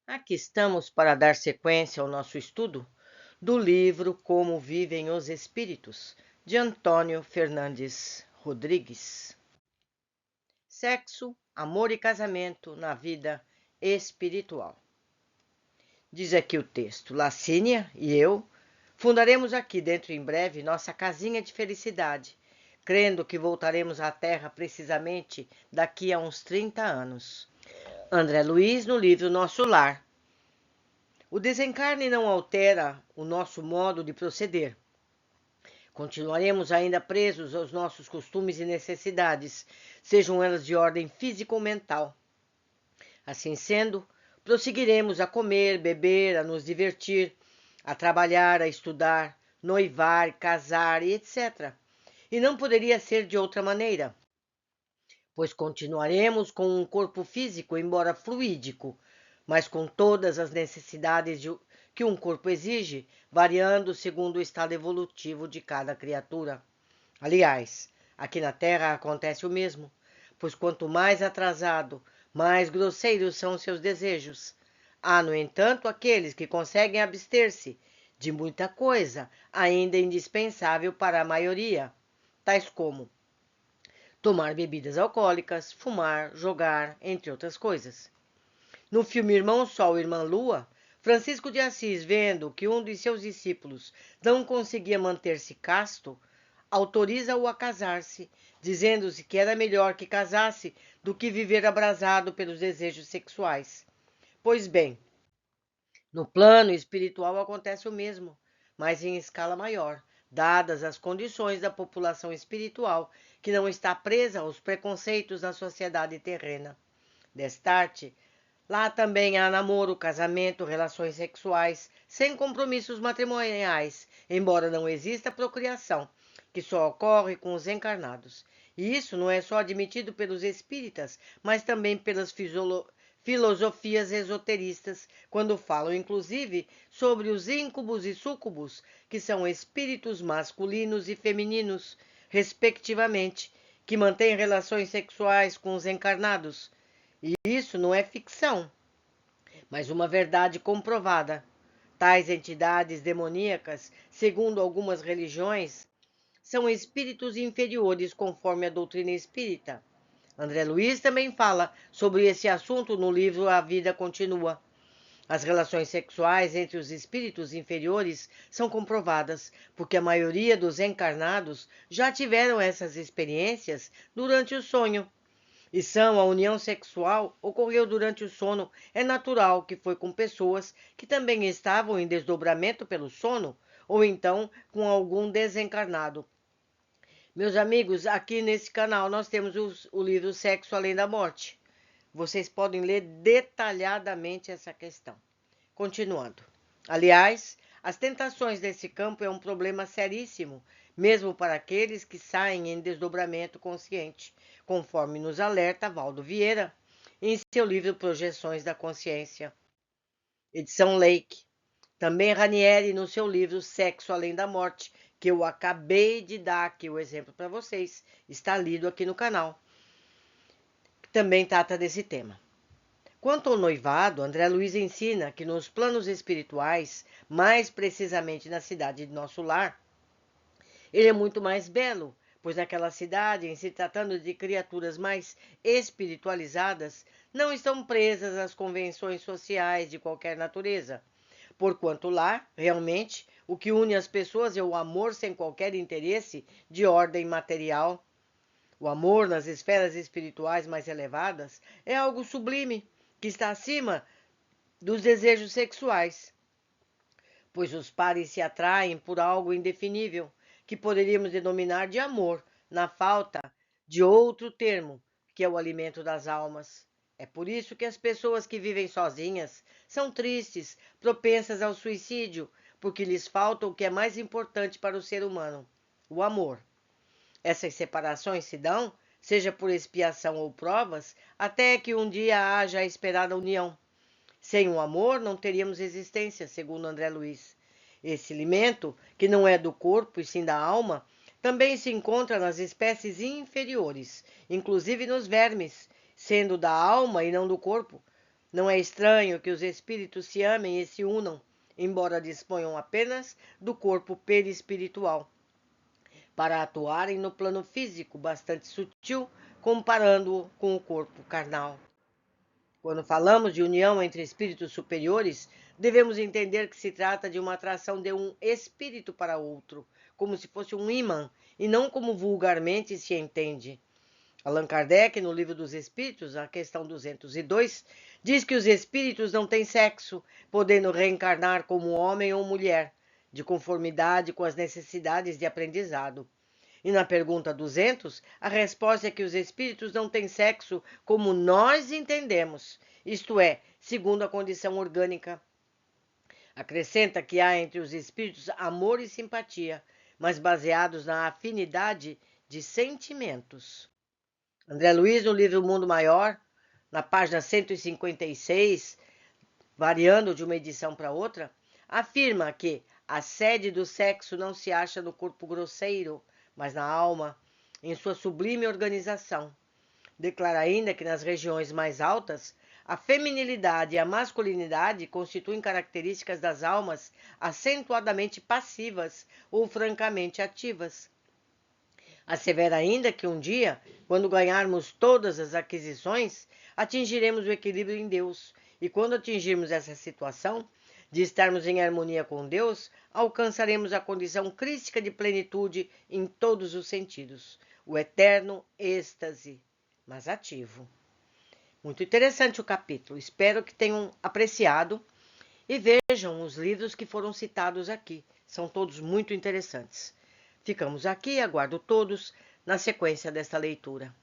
Aqui estamos para dar sequência ao nosso estudo do livro Como Vivem os Espíritos, de Antônio Fernandes Rodrigues. Sexo, amor e casamento na vida espiritual. Diz aqui o texto: Lacínia e eu fundaremos aqui dentro em breve nossa casinha de felicidade, crendo que voltaremos à Terra precisamente daqui a uns 30 anos. André Luiz, no livro Nosso Lar. O desencarne não altera o nosso modo de proceder. Continuaremos ainda presos aos nossos costumes e necessidades, sejam elas de ordem física ou mental. Assim sendo, prosseguiremos a comer, beber, a nos divertir, a trabalhar, a estudar, noivar, casar e etc. E não poderia ser de outra maneira, pois continuaremos com um corpo físico, embora fluídico, mas com todas as necessidades que um corpo exige, variando segundo o estado evolutivo de cada criatura. Aliás, aqui na Terra acontece o mesmo, pois quanto mais atrasado, mais grosseiros são seus desejos. Há, no entanto, aqueles que conseguem abster-se de muita coisa, ainda indispensável para a maioria, tais como tomar bebidas alcoólicas, fumar, jogar, entre outras coisas. No filme Irmão Sol e Irmã Lua, Francisco de Assis, vendo que um de seus discípulos não conseguia manter-se casto, autoriza-o a casar-se, dizendo-se que era melhor que casasse do que viver abrasado pelos desejos sexuais. Pois bem, no plano espiritual acontece o mesmo, mas em escala maior, dadas as condições da população espiritual que não está presa aos preconceitos da sociedade terrena. Destarte, lá também há namoro, casamento, relações sexuais, sem compromissos matrimoniais, embora não exista procriação, que só ocorre com os encarnados. E isso não é só admitido pelos espíritas, mas também pelas filosofias esoteristas, quando falam inclusive sobre os íncubos e súcubos, que são espíritos masculinos e femininos, respectivamente, que mantêm relações sexuais com os encarnados. E isso não é ficção, mas uma verdade comprovada. Tais entidades demoníacas, segundo algumas religiões, são espíritos inferiores conforme a doutrina espírita. André Luiz também fala sobre esse assunto no livro A Vida Continua. As relações sexuais entre os espíritos inferiores são comprovadas, porque a maioria dos encarnados já tiveram essas experiências durante o sonho. E são a união sexual ocorreu durante o sono. É natural que foi com pessoas que também estavam em desdobramento pelo sono, ou então com algum desencarnado. Meus amigos, aqui nesse canal nós temos o livro Sexo Além da Morte. Vocês podem ler detalhadamente essa questão. Continuando. Aliás, as tentações desse campo é um problema seríssimo, mesmo para aqueles que saem em desdobramento consciente, conforme nos alerta Valdo Vieira em seu livro Projeções da Consciência, edição Lake. Também Ranieri no seu livro Sexo Além da Morte, que eu acabei de dar aqui o exemplo para vocês, está lido aqui no canal, que também trata desse tema. Quanto ao noivado, André Luiz ensina que nos planos espirituais, mais precisamente na cidade de Nosso Lar, ele é muito mais belo, pois naquela cidade, em se tratando de criaturas mais espiritualizadas, não estão presas às convenções sociais de qualquer natureza, porquanto lá, realmente, o que une as pessoas é o amor sem qualquer interesse de ordem material. O amor nas esferas espirituais mais elevadas é algo sublime, que está acima dos desejos sexuais, pois os pares se atraem por algo indefinível, que poderíamos denominar de amor, na falta de outro termo, que é o alimento das almas. É por isso que as pessoas que vivem sozinhas são tristes, propensas ao suicídio, porque lhes falta o que é mais importante para o ser humano: o amor. Essas separações se dão, seja por expiação ou provas, até que um dia haja a esperada união. Sem o amor não teríamos existência, segundo André Luiz. Esse alimento, que não é do corpo e sim da alma, também se encontra nas espécies inferiores, inclusive nos vermes, sendo da alma e não do corpo. Não é estranho que os espíritos se amem e se unam, embora disponham apenas do corpo perispiritual, para atuarem no plano físico bastante sutil, comparando-o com o corpo carnal. Quando falamos de união entre espíritos superiores, devemos entender que se trata de uma atração de um espírito para outro, como se fosse um ímã, e não como vulgarmente se entende. Allan Kardec, no Livro dos Espíritos, a questão 202, diz que os espíritos não têm sexo, podendo reencarnar como homem ou mulher, de conformidade com as necessidades de aprendizado. E na pergunta 200, a resposta é que os espíritos não têm sexo como nós entendemos, isto é, segundo a condição orgânica. Acrescenta que há entre os espíritos amor e simpatia, mas baseados na afinidade de sentimentos. André Luiz, no livro Mundo Maior, na página 156, variando de uma edição para outra, afirma que a sede do sexo não se acha no corpo grosseiro, mas na alma, em sua sublime organização. Declara ainda que nas regiões mais altas, a feminilidade e a masculinidade constituem características das almas acentuadamente passivas ou francamente ativas. Assevera ainda que um dia, quando ganharmos todas as aquisições, atingiremos o equilíbrio em Deus, e quando atingirmos essa situação, de estarmos em harmonia com Deus, alcançaremos a condição crística de plenitude em todos os sentidos, o eterno êxtase, mas ativo. Muito interessante o capítulo, espero que tenham apreciado e vejam os livros que foram citados aqui, são todos muito interessantes. Ficamos aqui, aguardo todos na sequência desta leitura.